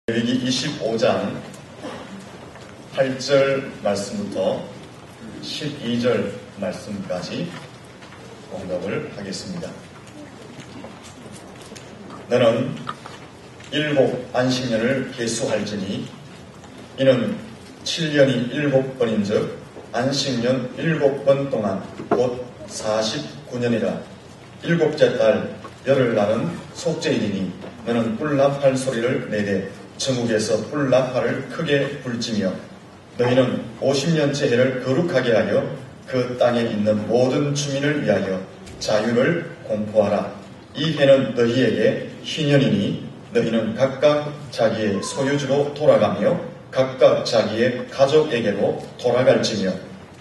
레위기 25장 8절 말씀부터 12절 말씀까지 공독을 하겠습니다. 너는 일곱 안식년을 계수할지니 이는 7년이 7번인즉 안식년 7번 동안 곧 49년이라 일곱째 달 열흘날은 속죄일이니 너는 뿔나팔 소리를 내되 전국에서 뿔나팔을 크게 불지며 너희는 50년째 해를 거룩하게 하여 그 땅에 있는 모든 주민을 위하여 자유를 공포하라. 이 해는 너희에게 희년이니 너희는 각각 자기의 소유주로 돌아가며 각각 자기의 가족에게로 돌아갈지며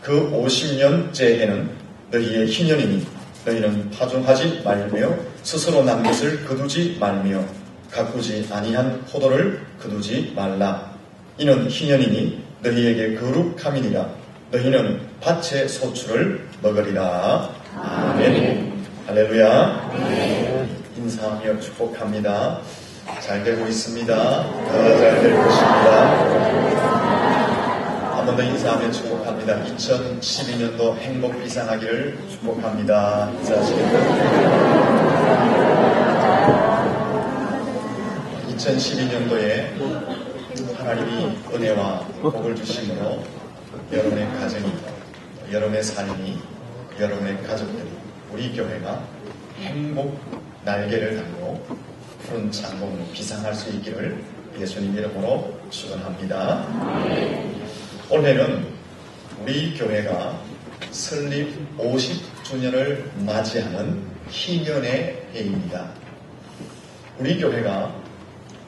그 50년째 해는 너희의 희년이니 너희는 파종하지 말며 스스로 난 것을 거두지 말며 가꾸지 아니한 포도를 거두지 말라. 이는 희년이니 너희에게 거룩함이니라. 너희는 밭의 소출을 먹으리라. 아멘. 할렐루야. 아멘. 인사하며 축복합니다. 잘 되고 있습니다. 더 잘 될 것입니다. 한 번 더 인사하며 축복합니다. 2012년도 행복 비상하기를 축복합니다. 인사하시겠습니다. 2012년도에 하나님이 은혜와 복을 주심으로 여러분의 가정이, 여러분의 삶이, 여러분의 가족들이, 우리 교회가 행복 날개를 달고 푸른 창공으로 비상할 수 있기를 예수님 이름으로 축원합니다. 올해는 우리 교회가 설립 50주년을 맞이하는 희년의 해입니다. 우리 교회가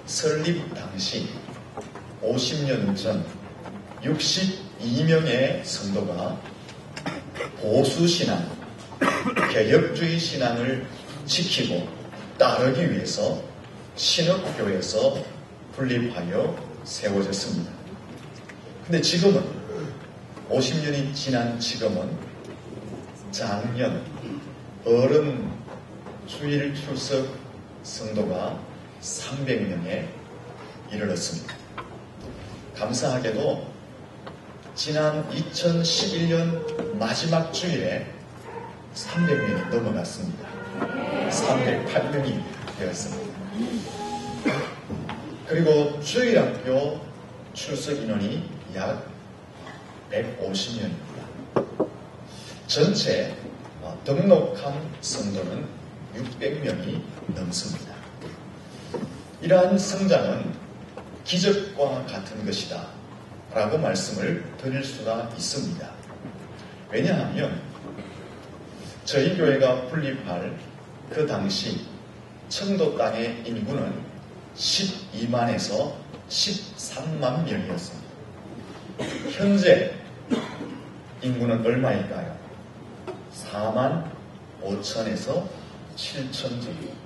설립 당시 50년 전 62명의 성도가 보수신앙, 개혁주의 신앙을 지키고 따르기 위해서 신학교에서 분립하여 세워졌습니다. 근데 지금은 50년이 지난 지금은 작년 어른 주일 출석 성도가 300명에 이르렀습니다. 감사하게도 지난 2011년 마지막 주일에 300명이 넘어갔습니다. 308명이 되었습니다. 그리고 주일학교 출석 인원이 약 150명입니다. 전체 등록한 성도는 600명이 넘습니다. 이러한 성장은 기적과 같은 것이다 라고 말씀을 드릴 수가 있습니다. 왜냐하면 저희 교회가 분립할 그 당시 청도 땅의 인구는 12만에서 13만 명이었습니다. 현재 인구는 얼마일까요? 4만 5천에서 7천 정도.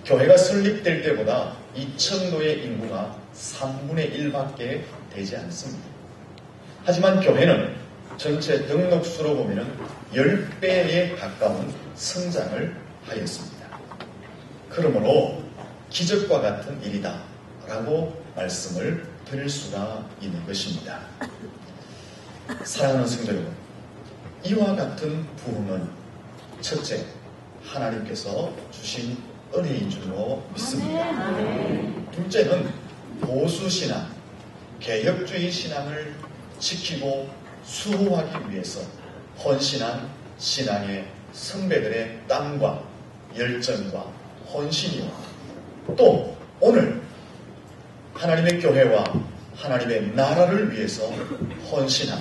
교회가 설립될 때보다 이 청도의 인구가 3분의 1밖에 되지 않습니다. 하지만 교회는 전체 등록수로 보면 10배에 가까운 성장을 하였습니다. 그러므로 기적과 같은 일이다 라고 말씀을 드릴 수가 있는 것입니다. 사랑하는 성도 여러분, 이와 같은 부흥은 첫째, 하나님께서 주신 은혜인 줄로 믿습니다. 둘째는 보수신앙, 개혁주의 신앙을 지키고 수호하기 위해서 헌신한 신앙의 선배들의 땀과 열정과 헌신이요. 또 오늘 하나님의 교회와 하나님의 나라를 위해서 헌신한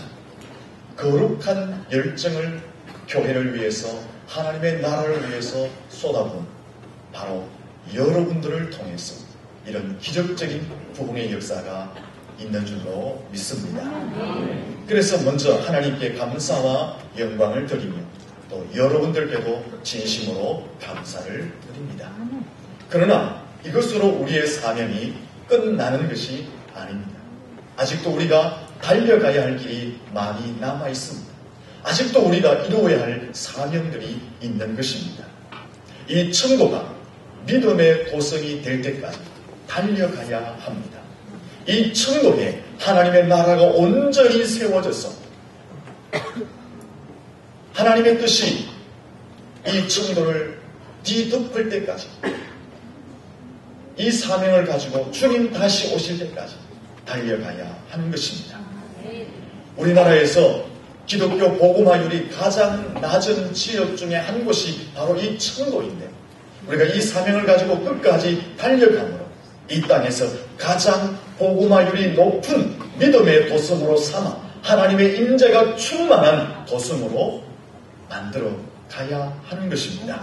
거룩한 열정을 교회를 위해서 하나님의 나라를 위해서 쏟아부은 바로 여러분들을 통해서 이런 기적적인 부흥의 역사가 있는 줄로 믿습니다. 그래서 먼저 하나님께 감사와 영광을 드리며 또 여러분들께도 진심으로 감사를 드립니다. 그러나 이것으로 우리의 사명이 끝나는 것이 아닙니다. 아직도 우리가 달려가야 할 길이 많이 남아 있습니다. 아직도 우리가 이루어야 할 사명들이 있는 것입니다. 이 천도가 믿음의 도성이 될 때까지 달려가야 합니다. 이 청도에 하나님의 나라가 온전히 세워져서 하나님의 뜻이 이 청도를 뒤덮을 때까지, 이 사명을 가지고 주님 다시 오실 때까지 달려가야 하는 것입니다. 우리나라에서 기독교 복음화율이 가장 낮은 지역 중에 한 곳이 바로 이 청도인데, 우리가 이 사명을 가지고 끝까지 달려감으로 이 땅에서 가장 복음화율이 높은 믿음의 도성으로 삼아 하나님의 임재가 충만한 도성으로 만들어 가야 하는 것입니다.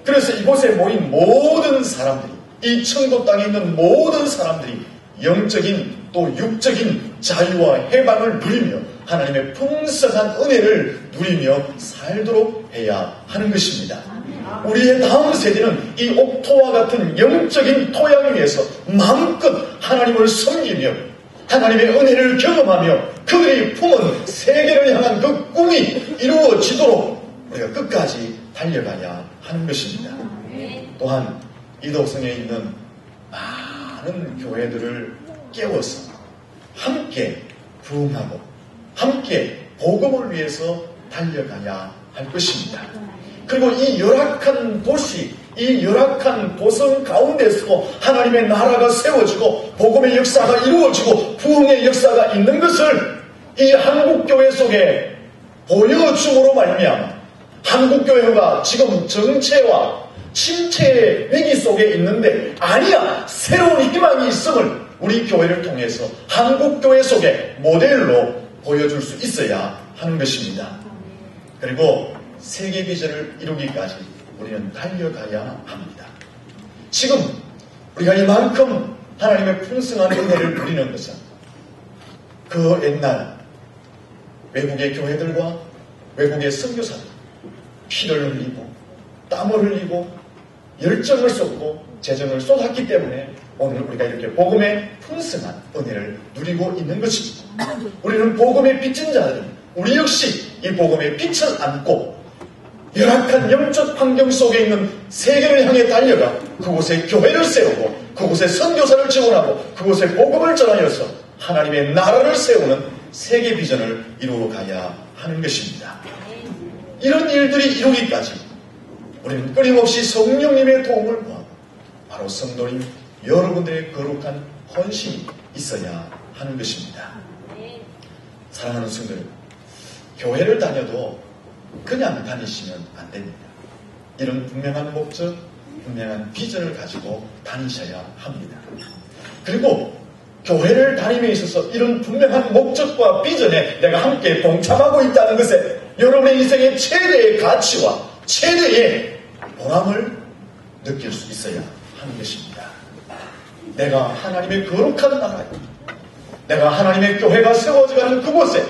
그래서 이곳에 모인 모든 사람들이, 이 청도 땅에 있는 모든 사람들이 영적인 또 육적인 자유와 해방을 누리며 하나님의 풍성한 은혜를 누리며 살도록 해야 하는 것입니다. 우리의 다음 세대는 이 옥토와 같은 영적인 토양 위에서 마음껏 하나님을 섬기며 하나님의 은혜를 경험하며 그들이 품은 세계를 향한 그 꿈이 이루어지도록 우리가 끝까지 달려가야 하는 것입니다. 또한 이 도성에 있는 많은 교회들을 깨워서 함께 부흥하고 함께 복음을 위해서 달려가야 할 것입니다. 그리고 이 열악한 도시, 이 열악한 도성 가운데서도 하나님의 나라가 세워지고 복음의 역사가 이루어지고 부흥의 역사가 있는 것을 이 한국교회 속에 보여줌으로 말미암아 한국교회가 지금 정체와 침체의 위기 속에 있는데, 아니야, 새로운 희망이 있음을 우리 교회를 통해서 한국교회 속에 모델로 보여줄 수 있어야 하는 것입니다. 그리고 세계 비전을 이루기까지 우리는 달려가야 합니다. 지금 우리가 이만큼 하나님의 풍성한 은혜를 누리는 것은 그 옛날 외국의 교회들과 외국의 선교사들 피를 흘리고 땀을 흘리고 열정을 쏟고 재정을 쏟았기 때문에 오늘 우리가 이렇게 복음의 풍성한 은혜를 누리고 있는 것입니다. 우리는 복음의 빚진 자들은 우리 역시 이 복음의 빛을 안고 열악한 영적 환경 속에 있는 세계를 향해 달려가 그곳에 교회를 세우고 그곳에 선교사를 지원하고 그곳에 복음을 전하여서 하나님의 나라를 세우는 세계 비전을 이루어 가야 하는 것입니다. 이런 일들이 이루기까지 우리는 끊임없이 성령님의 도움을 구하고 바로 성도인 여러분들의 거룩한 헌신이 있어야 하는 것입니다. 사랑하는 성도들, 교회를 다녀도 그냥 다니시면 안 됩니다. 이런 분명한 목적, 분명한 비전을 가지고 다니셔야 합니다. 그리고 교회를 다님에 있어서 이런 분명한 목적과 비전에 내가 함께 동참하고 있다는 것에 여러분의 인생의 최대의 가치와 최대의 보람을 느낄 수 있어야 하는 것입니다. 내가 하나님의 거룩한 나라에, 내가 하나님의 교회가 세워져가는 그곳에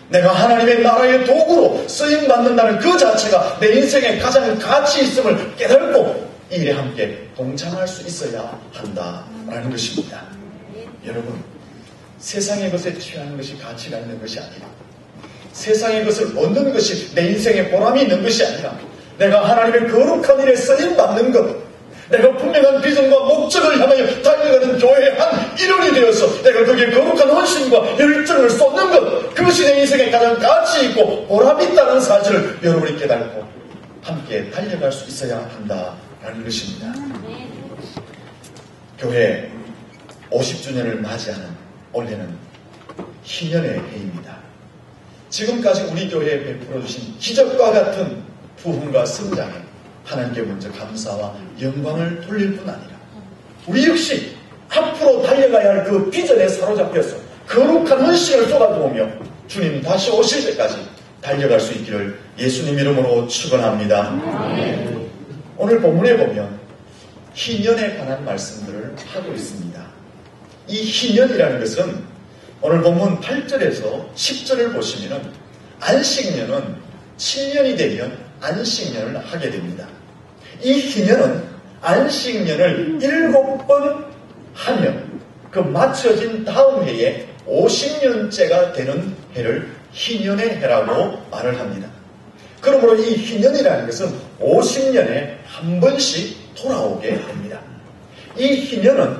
내가 하나님의 나라의 도구로 쓰임받는다는 그 자체가 내 인생에 가장 가치 있음을 깨닫고 이 일에 함께 동참할 수 있어야 한다라는 것입니다. 여러분, 세상의 것에 취하는 것이 가치가 있는 것이 아니라, 세상의 것을 얻는 것이 내 인생에 보람이 있는 것이 아니라, 내가 하나님의 거룩한 일에 쓰임받는 것, 내가 분명한 비전과 목적을 향하여 달려가는 교회의 한 일원이 되어서 내가 거기에 거룩한 헌신과 열정을 쏟는 것, 그것이 내 인생에 가장 가치 있고 보람 있다는 사실을 여러분이 깨닫고 함께 달려갈 수 있어야 한다라는 것입니다. 교회 50주년을 맞이하는 올해는 희년의 해입니다. 지금까지 우리 교회에 베풀어 주신 기적과 같은 부흥과 성장에 하나님께 먼저 감사와 영광을 돌릴 뿐 아니라 우리 역시 앞으로 달려가야 할 그 비전에 사로잡혀서 거룩한 헌신을 쏟아부으며 주님 다시 오실 때까지 달려갈 수 있기를 예수님 이름으로 축원합니다. 오늘 본문에 보면 희년에 관한 말씀들을 하고 있습니다. 이 희년이라는 것은 오늘 본문 8절에서 10절을 보시면 안식년은 7년이 되면 안식년을 하게 됩니다. 이 희년은 안식년을 7번 하면 그 맞춰진 다음 해에 50년째가 되는 해를 희년의 해라고 말을 합니다. 그러므로 이 희년이라는 것은 50년에 한 번씩 돌아오게 됩니다. 이 희년은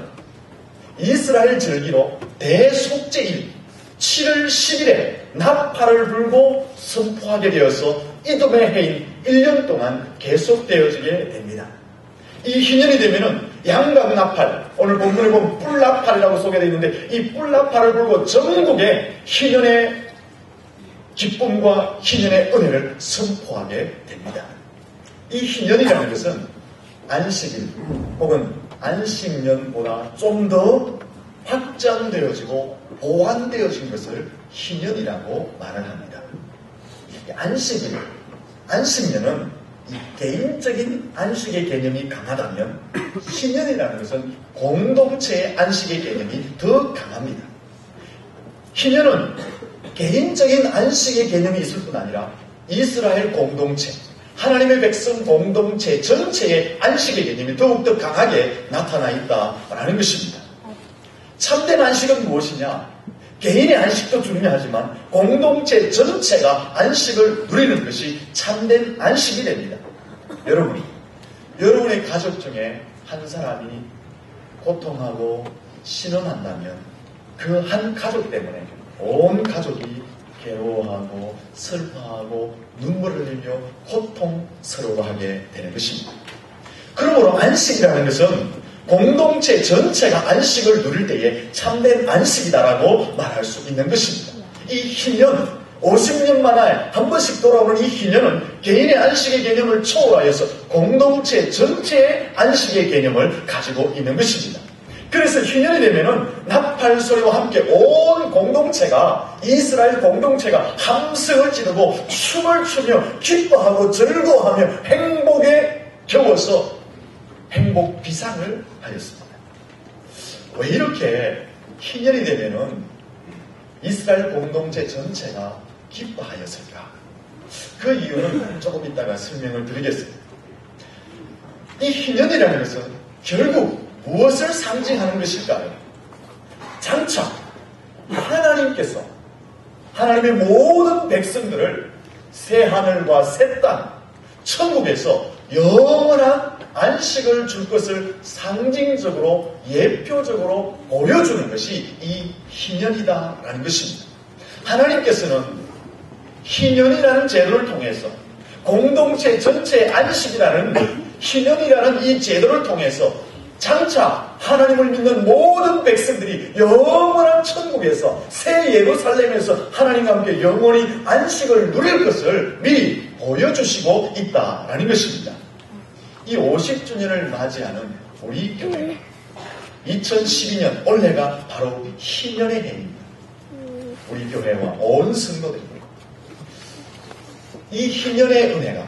이스라엘 절기로 대속죄일 7월 10일에 나팔을 불고 선포하게 되어서 이듬해 해인 1년 동안 계속되어지게 됩니다. 이 희년이 되면은 양각 나팔, 오늘 본문에 보면 뿔나팔이라고 소개되어 있는데 이 뿔나팔을 불고 전국에 희년의 기쁨과 희년의 은혜를 선포하게 됩니다. 이 희년이라는 것은 안식일 혹은 안식년보다 좀 더 확장되어지고 보완되어진 것을 희년이라고 말을 합니다. 안식일, 안식년은 이 개인적인 안식의 개념이 강하다면 희년이라는 것은 공동체의 안식의 개념이 더 강합니다. 희년은 개인적인 안식의 개념이 있을 뿐 아니라 이스라엘 공동체, 하나님의 백성 공동체 전체의 안식의 개념이 더욱더 강하게 나타나 있다라는 것입니다. 참된 안식은 무엇이냐? 개인의 안식도 중요하지만 공동체 전체가 안식을 누리는 것이 참된 안식이 됩니다. 여러분의 가족 중에 한 사람이 고통하고 신음한다면 그 한 가족 때문에 온 가족이 괴로워하고 슬퍼하고 눈물을 흘리며 고통스러워하게 되는 것입니다. 그러므로 안식이라는 것은 공동체 전체가 안식을 누릴 때에 참된 안식이다라고 말할 수 있는 것입니다. 이 희년, 50년 만에 한 번씩 돌아오는 이 희년은 개인의 안식의 개념을 초월하여서 공동체 전체의 안식의 개념을 가지고 있는 것입니다. 그래서 희년이 되면은 나팔 소리와 함께 온 공동체가, 이스라엘 공동체가 함성을 지르고 춤을 추며 기뻐하고 즐거워하며 행복에 겨워서 행복 비상을 하였습니다. 왜 이렇게 희년이 되면은 이스라엘 공동체 전체가 기뻐하였을까? 그 이유는 조금 이따가 설명을 드리겠습니다. 이 희년이라는 것은 결국 무엇을 상징하는 것일까요? 장차 하나님께서 하나님의 모든 백성들을 새 하늘과 새 땅, 천국에서 영원한 안식을 줄 것을 상징적으로 예표적으로 보여주는 것이 이 희년이다라는 것입니다. 하나님께서는 희년이라는 제도를 통해서 공동체 전체의 안식이라는 희년이라는 이 제도를 통해서 장차 하나님을 믿는 모든 백성들이 영원한 천국에서 새 예루살렘에서 하나님과 함께 영원히 안식을 누릴 것을 미리 보여주시고 있다라는 것입니다. 이 50주년을 맞이하는 우리 교회 2012년 올해가 바로 희년의 해입니다. 우리 교회와 온 성도들입니다. 이 희년의 은혜가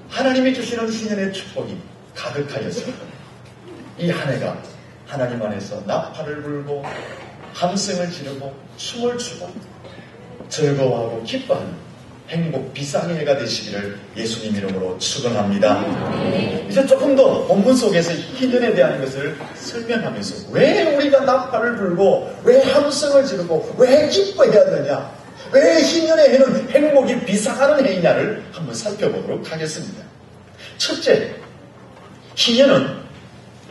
하나님이 주시는 희년의 축복이 가득하였습니다. 이 한 해가 하나님 안에서 나팔을 불고 함성을 지르고 춤을 추고 즐거워하고 기뻐하는 행복 비상의 해가 되시기를 예수님 이름으로 축원합니다. 이제 조금 더 본문 속에서 희년에 대한 것을 설명하면서 왜 우리가 나팔을 불고 왜 함성을 지르고 왜 기뻐해야 되냐, 왜 희년의 해는 행복이 비상하는 해이냐를 한번 살펴보도록 하겠습니다. 첫째, 희년은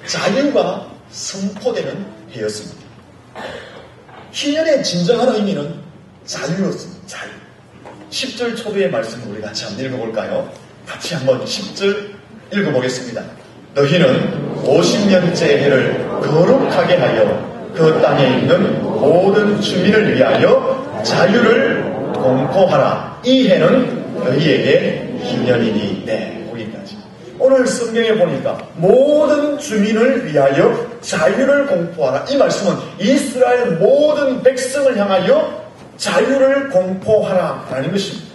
자유가 선포되는 해였습니다. 희년의 진정한 의미는 자유였습니다. 자유. 10절 초두의 말씀을 우리 같이 한번 읽어볼까요? 같이 한번 10절 읽어보겠습니다. 너희는 50년째 해를 거룩하게 하여 그 땅에 있는 모든 주민을 위하여 자유를 공포하라. 이 해는 너희에게 희년이니. 네. 오늘 성경에 보니까 모든 주민을 위하여 자유를 공포하라. 이 말씀은 이스라엘 모든 백성을 향하여 자유를 공포하라 라는 것입니다.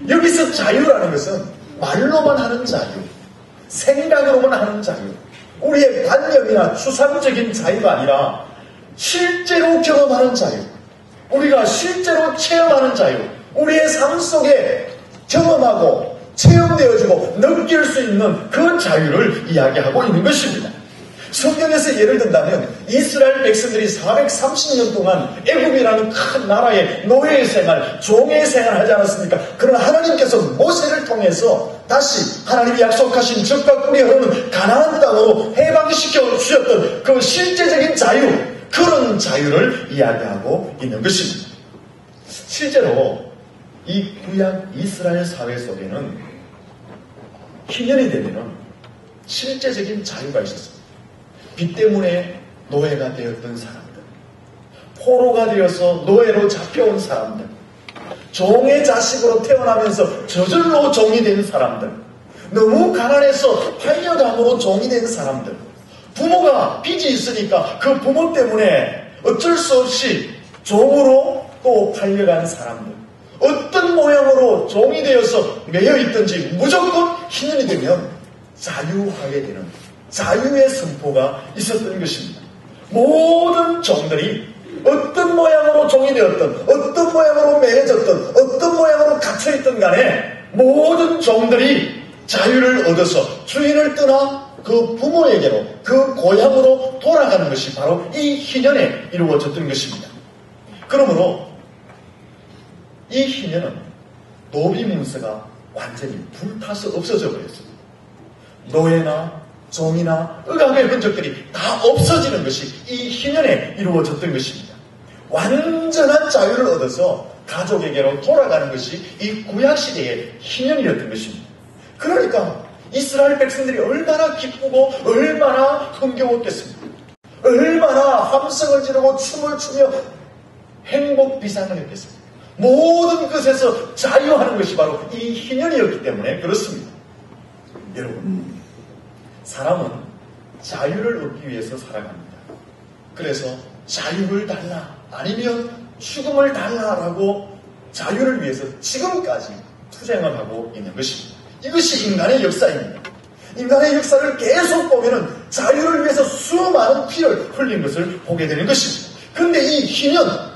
여기서 자유라는 것은 말로만 하는 자유, 생각으로만 하는 자유, 우리의 관념이나 추상적인 자유가 아니라 실제로 경험하는 자유, 우리가 실제로 체험하는 자유, 우리의 삶 속에 경험하고 체험되어지고 느낄 수 있는 그 자유를 이야기하고 있는 것입니다. 성경에서 예를 든다면 이스라엘 백성들이 430년 동안 애굽이라는 큰 나라의 노예의 생활, 종의 생활을 하지 않았습니까? 그러나 하나님께서 모세를 통해서 다시 하나님이 약속하신 젖과 꿀이 흐르는 가나안 땅으로 해방시켜 주셨던 그 실제적인 자유, 그런 자유를 이야기하고 있는 것입니다. 실제로 이 구약 이스라엘 사회 속에는 희년이 되면은 실제적인 자유가 있었습니다. 빚 때문에 노예가 되었던 사람들, 포로가 되어서 노예로 잡혀온 사람들, 종의 자식으로 태어나면서 저절로 종이 된 사람들, 너무 가난해서 팔려담으로 종이 된 사람들, 부모가 빚이 있으니까 그 부모 때문에 어쩔 수 없이 종으로 또 팔려간 사람들, 어떤 모양으로 종이 되어서 매여 있든지 무조건 희년이 되면 자유하게 되는 자유의 선포가 있었던 것입니다. 모든 종들이 어떤 모양으로 종이 되었던, 어떤 모양으로 매여졌던, 어떤 모양으로 갇혀있던 간에 모든 종들이 자유를 얻어서 주인을 떠나 그 부모에게로, 그 고향으로 돌아가는 것이 바로 이 희년에 이루어졌던 것입니다. 그러므로 이 희년은 노비 문서가 완전히 불타서 없어져 버렸습니다. 노예나 종이나 억압의 흔적들이 다 없어지는 것이 이 희년에 이루어졌던 것입니다. 완전한 자유를 얻어서 가족에게로 돌아가는 것이 이 구약시대의 희년이었던 것입니다. 그러니까 이스라엘 백성들이 얼마나 기쁘고 얼마나 흥겨웠겠습니까? 얼마나 함성을 지르고 춤을 추며 행복 비상을 했겠습니까? 모든 것에서 자유하는 것이 바로 이 희년이었기 때문에 그렇습니다. 여러분, 사람은 자유를 얻기 위해서 살아갑니다. 그래서 자유를 달라, 아니면 죽음을 달라라고 자유를 위해서 지금까지 투쟁을 하고 있는 것입니다. 이것이 인간의 역사입니다. 인간의 역사를 계속 보면은 자유를 위해서 수많은 피를 흘린 것을 보게 되는 것입니다. 그런데 이 희년,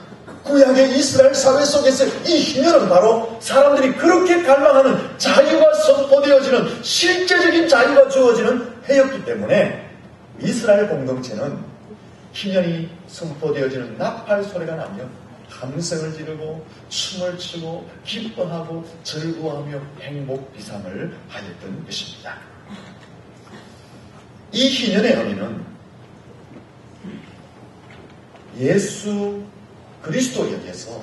구약의 이스라엘 사회 속에서 이 희년은 바로 사람들이 그렇게 갈망하는 자유가 선포되어지는 실제적인 자유가 주어지는 해였기 때문에 이스라엘 공동체는 희년이 선포되어지는 나팔 소리가 나면 함성을 지르고 춤을 추고 기뻐하고 즐거워하며 행복 비상을 하였던 것입니다. 이 희년의 의미는 예수 그리스도에게서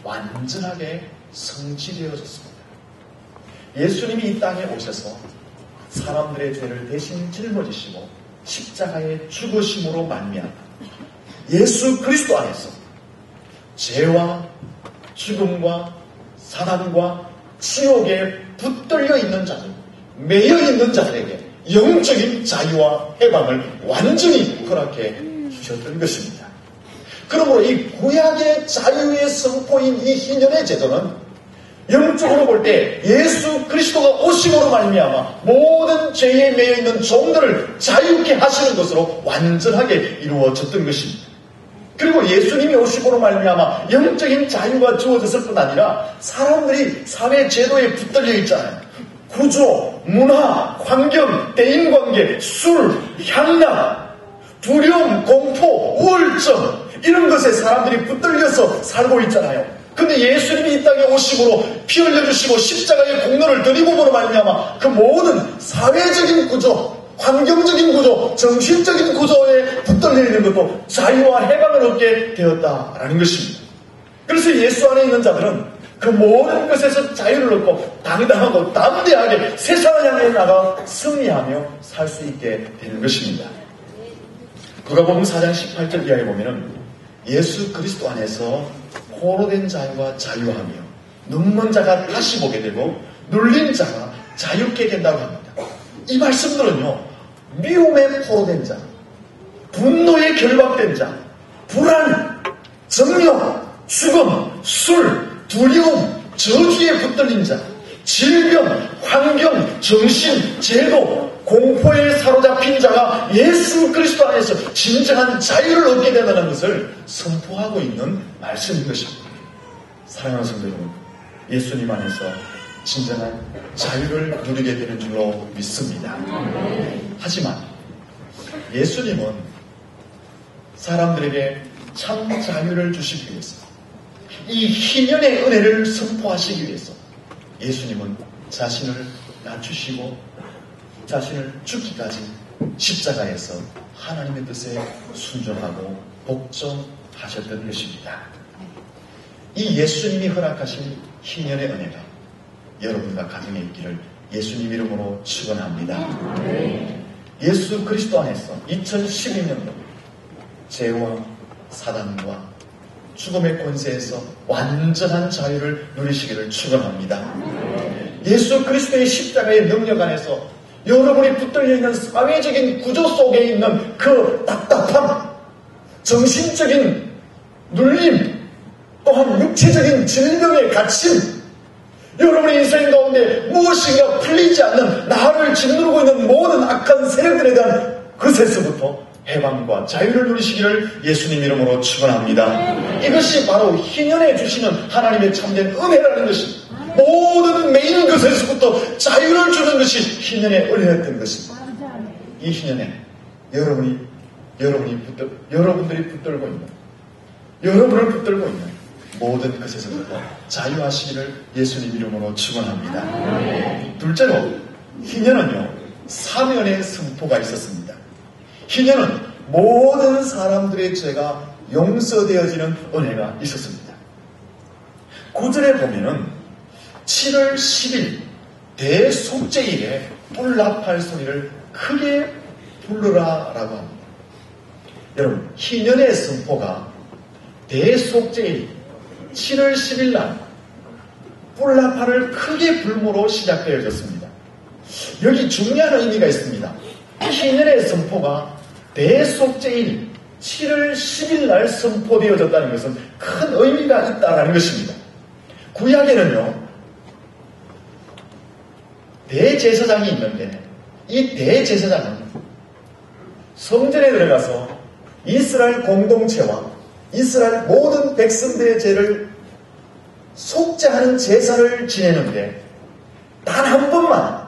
완전하게 성취되어졌습니다. 예수님이 이 땅에 오셔서 사람들의 죄를 대신 짊어지시고 십자가에 죽으심으로 말미암아 예수 그리스도 안에서 죄와 죽음과 사단과 지옥에 붙들려 있는 자들, 매여 있는 자들에게 영적인 자유와 해방을 완전히 허락해 주셨던 것입니다. 그러므로 이 구약의 자유의 선포인 이 희년의 제도는 영적으로 볼 때 예수 그리스도가 오심으로 말미암아 모든 죄에 매여 있는 종들을 자유케 하시는 것으로 완전하게 이루어졌던 것입니다. 그리고 예수님이 오심으로 말미암아 영적인 자유가 주어졌을 뿐 아니라 사람들이 사회 제도에 붙들려 있잖아요. 구조, 문화, 환경, 대인관계, 술, 향락, 두려움, 공포, 우울증 이런 것에 사람들이 붙들려서 살고 있잖아요. 근데 예수님이 이 땅에 오심으로 피 흘려주시고 십자가의 공로를 드리고으로 말미암아 그 모든 사회적인 구조, 환경적인 구조, 정신적인 구조에 붙들려 있는 것도 자유와 해방을 얻게 되었다라는 것입니다. 그래서 예수 안에 있는 자들은 그 모든 것에서 자유를 얻고 당당하고 담대하게 세상을 향해 나가 승리하며 살 수 있게 되는 것입니다. 누가복음 4장 18절 이하에 보면은 예수 그리스도 안에서 포로된 자유와 자유하며 눈먼 자가 다시 보게 되고 눌린 자가 자유케 된다고 합니다. 이 말씀들은요, 미움에 포로된 자, 분노에 결박된 자, 불안, 정령, 죽음, 술, 두려움, 저주에 붙들린 자, 질병, 환경, 정신, 제도, 공포에 사로잡힌 자가 예수 그리스도 안에서 진정한 자유를 얻게 된다는 것을 선포하고 있는 말씀인 것입니다. 사랑하는 성도 여러분, 예수님 안에서 진정한 자유를 누리게 되는 줄로 믿습니다. 하지만 예수님은 사람들에게 참 자유를 주시기 위해서, 이 희년의 은혜를 선포하시기 위해서 예수님은 자신을 낮추시고 자신을 죽기까지 십자가에서 하나님의 뜻에 순종하고 복종하셨던 것입니다. 이 예수님이 허락하신 희년의 은혜가 여러분과 가정에 있기를 예수님 이름으로 축원합니다. 예수 그리스도 안에서 2012년도 죄와 사단과 죽음의 권세에서 완전한 자유를 누리시기를 축원합니다. 예수 그리스도의 십자가의 능력 안에서 여러분이 붙들려 있는 사회적인 구조 속에 있는 그 답답함, 정신적인 눌림, 또한 육체적인 질병의 갇힘, 여러분의 인생 가운데 무엇인가 풀리지 않는 나를 짓누르고 있는 모든 악한 세력들에 대한 그것에서부터 해방과 자유를 누리시기를 예수님 이름으로 축원합니다. 이것이 바로 희년에 주시는 하나님의 참된 은혜라는 것입니다. 모든 메인 것에서부터 자유를 주는 것이 희년의 은혜였던 것입니다. 이 희년에 여러분들이 붙들고 있는, 여러분을 붙들고 있는 모든 것에서부터 자유하시기를 예수님 이름으로 축원합니다. 둘째로 희년은요, 사면의 선포가 있었습니다. 희년은 모든 사람들의 죄가 용서되어지는 은혜가 있었습니다. 9절에 보면은 7월 10일 대속죄일에 뿔나팔 소리를 크게 부르라 라고 합니다. 여러분, 희년의 선포가 대속죄일 7월 10일 날 뿔나팔을 크게 불므로 시작되어졌습니다. 여기 중요한 의미가 있습니다. 희년의 선포가 대속죄일 7월 10일 날 선포되어졌다는 것은 큰 의미가 있다는 것입니다. 구약에는요, 대제사장이 있는데 이 대제사장은 성전에 들어가서 이스라엘 공동체와 이스라엘 모든 백성들의 죄를 속죄하는 제사를 지내는데 단 한 번만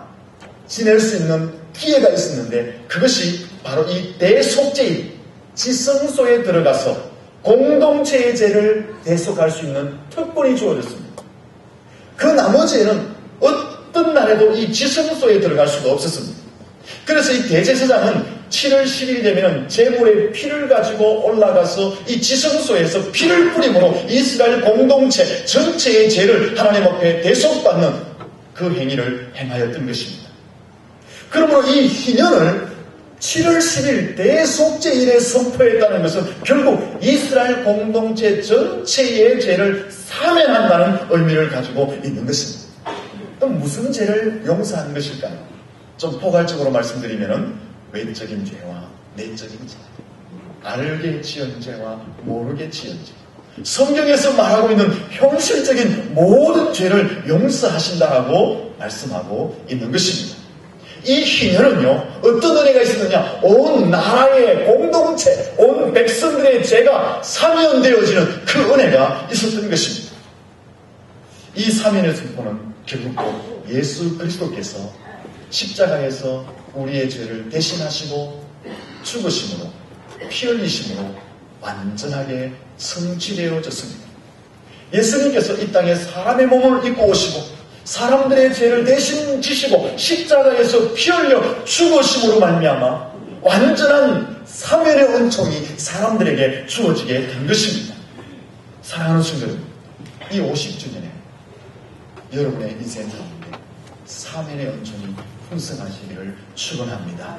지낼 수 있는 기회가 있었는데, 그것이 바로 이 대속죄일 지성소에 들어가서 공동체의 죄를 대속할 수 있는 특권이 주어졌습니다. 그 나머지에는 어떤 날에도 이 지성소에 들어갈 수가 없었습니다. 그래서 이 대제사장은 7월 10일이 되면 제물의 피를 가지고 올라가서 이 지성소에서 피를 뿌림으로 이스라엘 공동체 전체의 죄를 하나님 앞에 대속받는 그 행위를 행하였던 것입니다. 그러므로 이 희년을 7월 10일 대속죄일에 선포했다는 것은 결국 이스라엘 공동체 전체의 죄를 사면한다는 의미를 가지고 있는 것입니다. 그럼 무슨 죄를 용서하는 것일까요? 좀 포괄적으로 말씀드리면 외적인 죄와 내적인 죄, 알게 지은 죄와 모르게 지은 죄, 성경에서 말하고 있는 현실적인 모든 죄를 용서하신다라고 말씀하고 있는 것입니다. 이 희년은요, 어떤 은혜가 있었느냐? 온 나라의 공동체, 온 백성들의 죄가 사면되어지는 그 은혜가 있었던 것입니다. 이 사면의 선포는 결국 예수 그리스도께서 십자가에서 우리의 죄를 대신하시고 죽으심으로, 피 흘리심으로 완전하게 성취되어졌습니다. 예수님께서 이 땅에 사람의 몸을 입고 오시고 사람들의 죄를 대신 지시고 십자가에서 피 흘려 죽으심으로 말미암아 완전한 사면의 은총이 사람들에게 주어지게 된 것입니다. 사랑하는 성도들, 이 50주년에 여러분의 인생 가운데 사면의 은총이 풍성하시기를 축원합니다.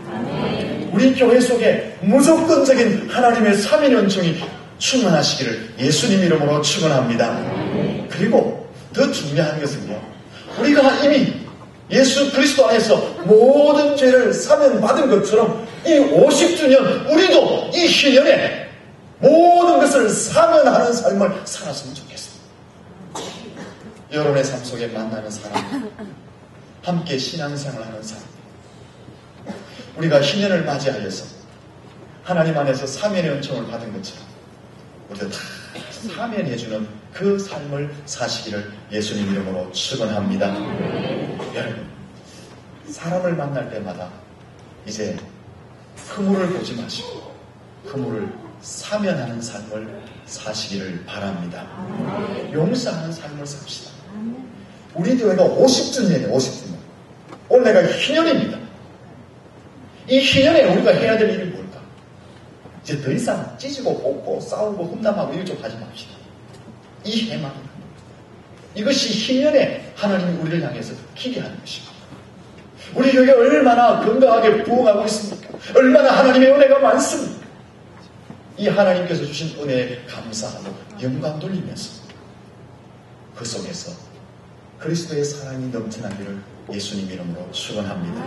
우리 교회 속에 무조건적인 하나님의 사면의 은총이 충만하시기를 예수님 이름으로 축원합니다. 그리고 더 중요한 것은요, 우리가 이미 예수 그리스도 안에서 모든 죄를 사면받은 것처럼 이 50주년 우리도 이 희년에 모든 것을 사면하는 삶을 살았으면 좋겠습니다. 여러분의 삶 속에 만나는 사람, 함께 신앙생활하는 사람, 우리가 희년을 맞이하여서 하나님 안에서 사면의 은총을 받은 것처럼 우리도 다 사면해주는 그 삶을 사시기를 예수님 이름으로 축원합니다. 여러분, 사람을 만날 때마다 이제 허물을 보지 마시고 허물을 사면하는 삶을 사시기를 바랍니다. 용서하는 삶을 삽시다. 우리 교회가 50주년이에요. 50주년. 올해가 희년입니다. 이 희년에 우리가 해야 될 일이 뭘까? 이제 더 이상 찢고 뽑고 싸우고 흠담하고 이걸 좀 하지 맙시다. 이 해만. 이것이 희년에 하나님이 우리를 향해서 기대하는 것입니다. 우리 교회가 얼마나 건강하게 부흥하고 있습니까? 얼마나 하나님의 은혜가 많습니까? 이 하나님께서 주신 은혜에 감사하고 영광 돌리면서 그 속에서 그리스도의 사랑이 넘쳐나기를 예수님 이름으로 축원합니다.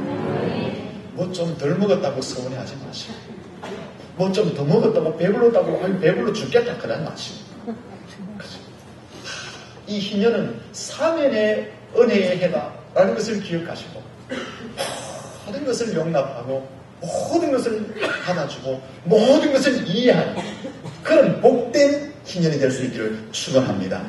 뭐 좀 덜 먹었다고 서운해하지 마시고 뭐 좀 더 먹었다고 배불렀다고 배불러 죽겠다 그러지 마시고 이 희년은 사면의 은혜의 해다라는 것을 기억하시고 모든 것을 용납하고 모든 것을 받아주고 모든 것을 이해하는 그런 복된 희년이 될 수 있기를 축원합니다.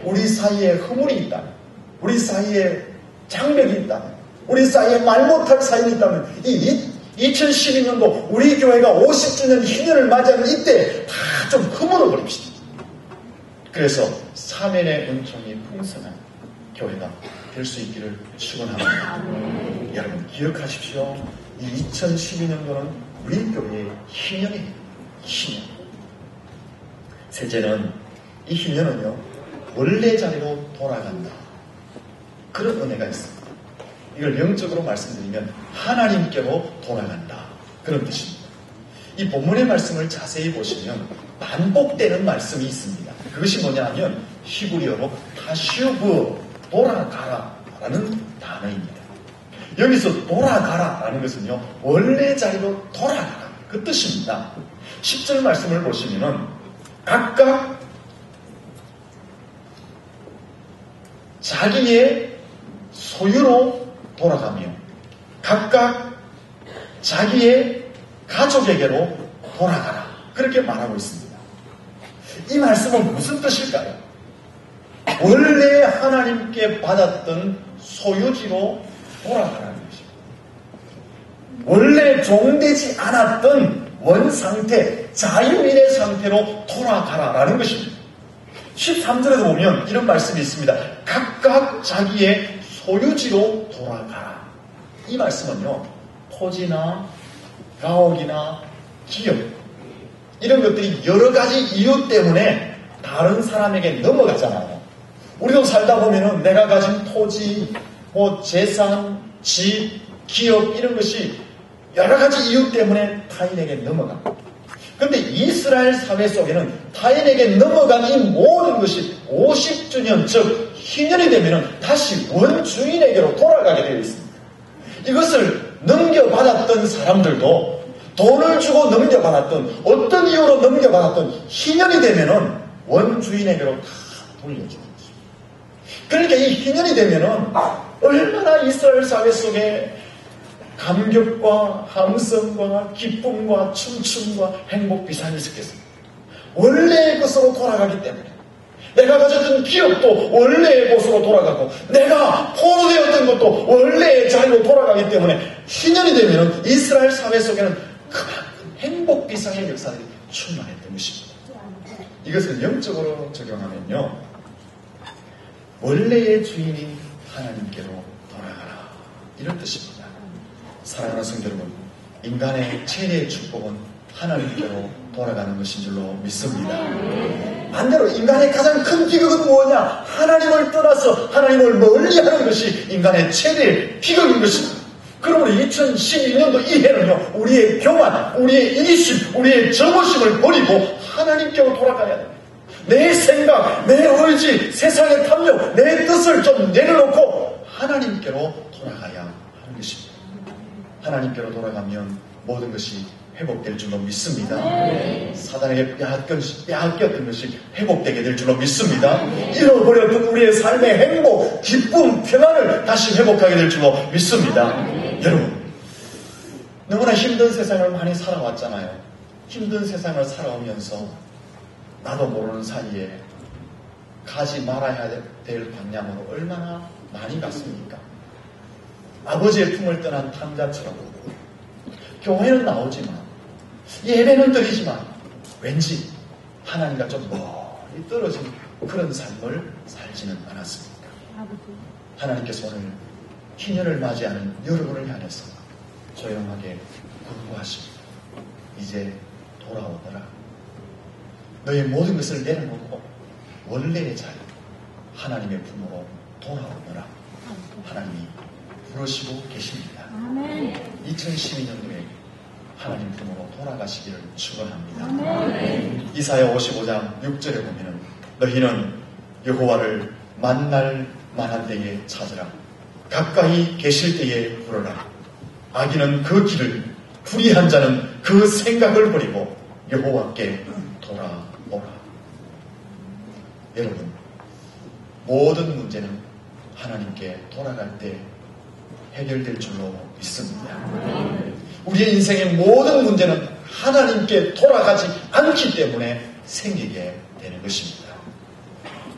우리 사이에 허물이 있다면, 우리 사이에 장벽이 있다면, 우리 사이에 말 못할 사연이 있다면 이 2012년도 우리 교회가 50주년 희년을 맞이하는 이때 다 좀 허물어 버립시다. 그래서 사면의 은총이 풍성한 교회가 될 수 있기를 축원합니다. 여러분 기억하십시오. 이 2012년도는 우리 교회의 희년이에요. 희년. 셋째는 이 희년은요 원래 자리로 돌아간다. 그런 은혜가 있습니다. 이걸 영적으로 말씀드리면 하나님께로 돌아간다. 그런 뜻입니다. 이 본문의 말씀을 자세히 보시면 반복되는 말씀이 있습니다. 그것이 뭐냐 하면 히브리어로 타슈브 돌아가라라는 단어입니다. 여기서 돌아가라라는 것은요 원래 자리로 돌아가라 그 뜻입니다. 10절 말씀을 보시면은 각각 자기의 소유로 돌아가며 각각 자기의 가족에게로 돌아가라 그렇게 말하고 있습니다. 이 말씀은 무슨 뜻일까요? 원래 하나님께 받았던 소유지로 돌아가라는 것입니다. 원래 종되지 않았던 원상태, 자유인의 상태로 돌아가라라는 것입니다. 13절에도 보면 이런 말씀이 있습니다. 각각 자기의 소유지로 돌아가라. 이 말씀은요, 토지나 가옥이나 기업, 이런 것들이 여러 가지 이유 때문에 다른 사람에게 넘어가잖아요. 우리도 살다 보면은 내가 가진 토지, 재산, 집, 기업 이런 것이 여러 가지 이유 때문에 타인에게 넘어갑니다. 그런데 이스라엘 사회 속에는 타인에게 넘어간 이 모든 것이 50주년 즉 희년이 되면 다시 원주인에게로 돌아가게 되어 있습니다. 이것을 넘겨받았던 사람들도 돈을 주고 넘겨받았던 어떤 이유로 넘겨받았던 희년이 되면 원주인에게로 다 돌려주는 것입니다. 그러니까 이 희년이 되면 얼마나 이스라엘 사회 속에 감격과 함성과 기쁨과 춤춤과 행복 비상이 있었겠습니다. 원래의 것으로 돌아가기 때문에 내가 가졌던 기업도 원래의 곳으로 돌아가고 내가 포로되었던 것도 원래의 자리로 돌아가기 때문에 희년이 되면 이스라엘 사회 속에는 그만큼 행복 비상의 역사들이 충만했던 것입니다. 이것을 영적으로 적용하면요 원래의 주인이 하나님께로 돌아가라 이런 뜻입니다. 사랑하는 성도 여러분, 인간의 최대의 축복은 하나님께로 돌아가는 것인 줄로 믿습니다. 반대로 인간의 가장 큰 비극은 뭐냐? 하나님을 떠나서 하나님을 멀리하는 것이 인간의 최대의 비극인 것입니다. 그러므로 2012년도 이 해는요 우리의 교만, 우리의 이기심, 우리의 적어심을 버리고 하나님께로 돌아가야 됩니다. 내 생각, 내 의지, 세상의 탐욕, 내 뜻을 좀 내려놓고 하나님께로 돌아가야 하는 것입니다. 하나님께로 돌아가면 모든 것이 회복될 줄로 믿습니다. 사단에게 빼앗겼던 것이 회복되게 될 줄로 믿습니다. 잃어버렸던 우리의 삶의 행복, 기쁨, 평안을 다시 회복하게 될 줄로 믿습니다. 여러분, 너무나 힘든 세상을 많이 살아왔잖아요. 힘든 세상을 살아오면서 나도 모르는 사이에 가지 말아야 될 방향으로 얼마나 많이 갔습니까? 아버지의 품을 떠난 탕자처럼 교회는 나오지만 예배는 드리지만 왠지 하나님과 좀 멀리 떨어진 그런 삶을 살지는 않았습니다. 하나님께서 오늘 희년을 맞이하는 여러분을 향해서 조용하게 권고하십니다. 이제 돌아오너라. 너의 모든 것을 내려놓고 원래의 자리 하나님의 품으로 돌아오너라. 하나님이 부르시고 계십니다. 2012년도에 하나님 품으로 돌아가시기를 축원합니다. 이사야 55장 6절에 보면 너희는 여호와를 만날 만한 때에 찾으라. 가까이 계실 때에 부르라. 악인은 그 길을, 불의한 자는 그 생각을 버리고 여호와께 돌아오라. 여러분, 모든 문제는 하나님께 돌아갈 때 해결될 줄로 믿습니다. 우리의 인생의 모든 문제는 하나님께 돌아가지 않기 때문에 생기게 되는 것입니다.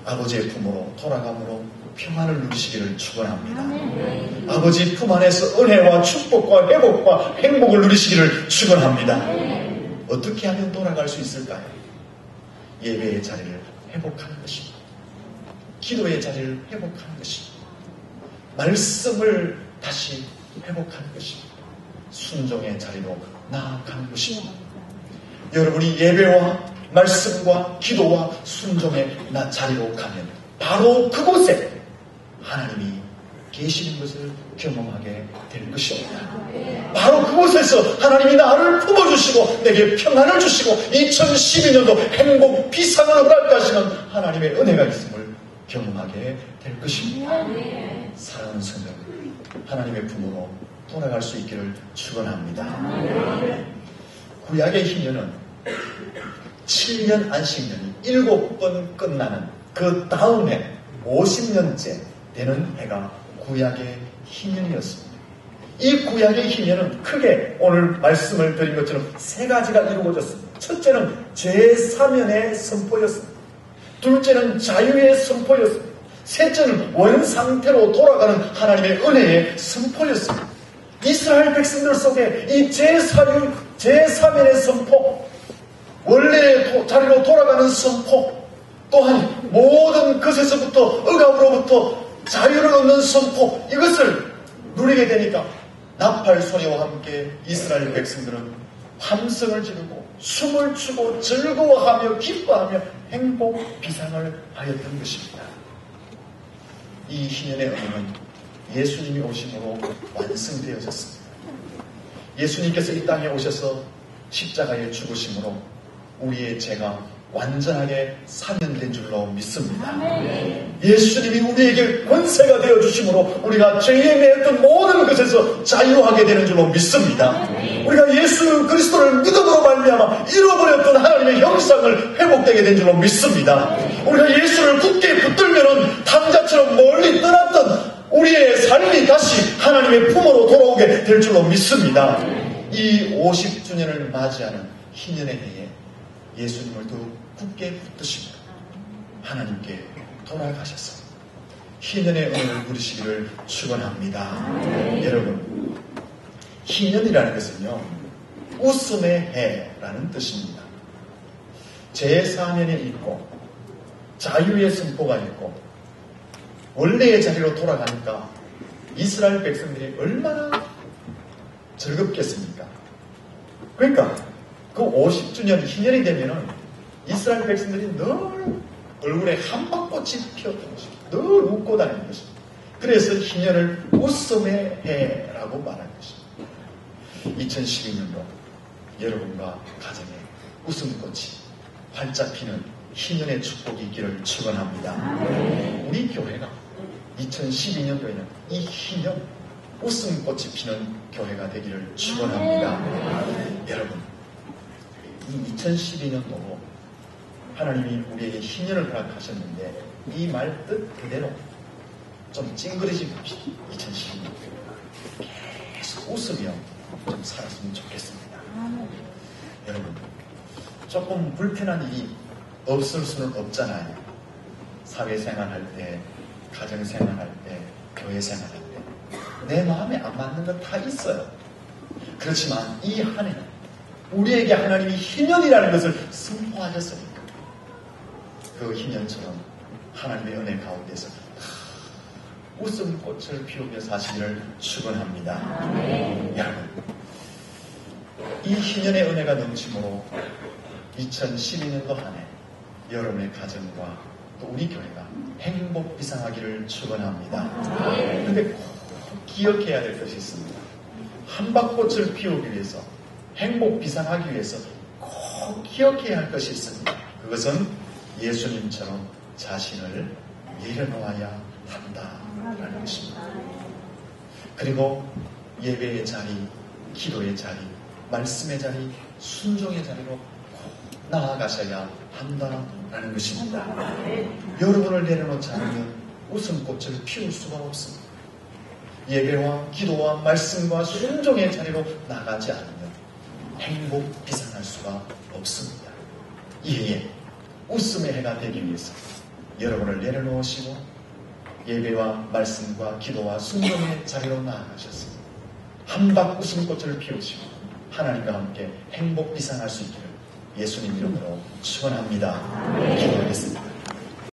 아버지의 품으로 돌아감으로 평안을 누리시기를 축원합니다. 아버지 품 안에서 은혜와 축복과 회복과 행복을 누리시기를 축원합니다. 어떻게 하면 돌아갈 수 있을까요? 예배의 자리를 회복하는 것입니다. 기도의 자리를 회복하는 것입니다. 말씀을 다시 회복하는 것입니다. 순종의 자리로 나아가는 것입니다. 여러분이 예배와 말씀과 기도와 순종의 자리로 가면 바로 그곳에 하나님이 계시는 것을 경험하게 될 것입니다. 바로 그곳에서 하나님이 나를 품어주시고 내게 평안을 주시고 2012년도 행복 비상을 허락하시는 하나님의 은혜가 있음을 경험하게 될 것입니다. 사랑하는 성도, 하나님의 품으로 돌아갈 수 있기를 축원합니다. 구약의 희년은 7년 안식년이 7번 끝나는 그 다음에 50년째 되는 해가 구약의 희년이었습니다. 이 구약의 희년은 크게 오늘 말씀을 드린 것처럼 세 가지가 이루어졌습니다. 첫째는 죄사면의 선포였습니다. 둘째는 자유의 선포였습니다. 셋째는 원상태로 돌아가는 하나님의 은혜의 선포였습니다. 이스라엘 백성들 속에 이 죄사면의 선포, 원래의 자리로 돌아가는 선포, 또한 모든 것에서부터 억압으로부터 자유를 얻는 선포, 이것을 누리게 되니까 나팔 소리와 함께 이스라엘 백성들은 함성을 지르고 춤을 추고 즐거워하며 기뻐하며 행복 비상을 하였던 것입니다. 이 희년의 의미는 예수님이 오심으로 완성되어졌습니다. 예수님께서 이 땅에 오셔서 십자가에 죽으심으로 우리의 죄가 완전하게 사면된 줄로 믿습니다. 예수님이 우리에게 권세가 되어주심으로 우리가 죄에 매였던 모든 것에서 자유하게 되는 줄로 믿습니다. 우리가 예수 그리스도를 믿음으로 말미암아 잃어버렸던 하나님의 형상을 회복되게 된 줄로 믿습니다. 우리가 예수를 굳게 붙들면은 탐자처럼 멀리 떠났던 우리의 삶이 다시 하나님의 품으로 돌아오게 될 줄로 믿습니다. 이 50주년을 맞이하는 희년의 해에 예수님을 더욱 굳게 붙드시고 하나님께 돌아가셔서 희년의 은혜를 누리시기를 축원합니다. 여러분, 희년이라는 것은요, 웃음의 해라는 뜻입니다. 제4년에 있고 자유의 선포가 있고 원래의 자리로 돌아가니까 이스라엘 백성들이 얼마나 즐겁겠습니까? 그러니까 그 50주년 희년이 되면은 이스라엘 백성들이 늘 얼굴에 한박꽃이 피었던 것입니다. 늘 웃고 다니는 것입니다. 그래서 희년을 웃음의 해라고 말하는 것입니다. 2012년도 여러분과 가정에 웃음꽃이 활짝 피는 희년의 축복이 있기를 축원합니다. 우리 교회가 2012년도에는 이 희년 웃음꽃이 피는 교회가 되기를 축원합니다. 여러분, 이 2012년도 하나님이 우리에게 희년을 허락하셨는데 이 말 뜻 그대로 좀 찡그리지 맙시다. 2012년 계속 웃으며 좀 살았으면 좋겠습니다. 여러분, 조금 불편한 일이 없을 수는 없잖아요. 사회생활할 때, 가정생활할 때, 교회생활할 때 내 마음에 안 맞는 건 다 있어요. 그렇지만 이 한 해는 우리에게 하나님이 희년이라는 것을 선포하셨으니까 그 희년처럼 하나님의 은혜 가운데서 웃음꽃을 피우며 사시기를 축원합니다. 여러분, 이 희년의 은혜가 넘침으로 2012년도 한 해 여러분의 가정과 또 우리 교회가 행복 비상하기를 축원합니다. 그런데 꼭 기억해야 될 것이 있습니다. 한박꽃을 피우기 위해서, 행복 비상하기 위해서 꼭 기억해야 할 것이 있습니다. 그것은 예수님처럼 자신을 내려놓아야 한다라는 것입니다. 그리고 예배의 자리, 기도의 자리, 말씀의 자리, 순종의 자리로 꼭 나아가셔야 한다라는 것입니다. 여러분을 내려놓지 않으면 웃음꽃을 피울 수가 없습니다. 예배와 기도와 말씀과 순종의 자리로 나가지 않으면 행복 비상할 수가 없습니다. 이에 웃음의 해가 되기 위해서 여러분을 내려놓으시고 예배와 말씀과 기도와 순종의 자리로 나아가셨습니다. 한박 웃음꽃을 피우시고 하나님과 함께 행복 비상할 수 있기를 예수님 이름으로 축원합니다. 기도하겠습니다.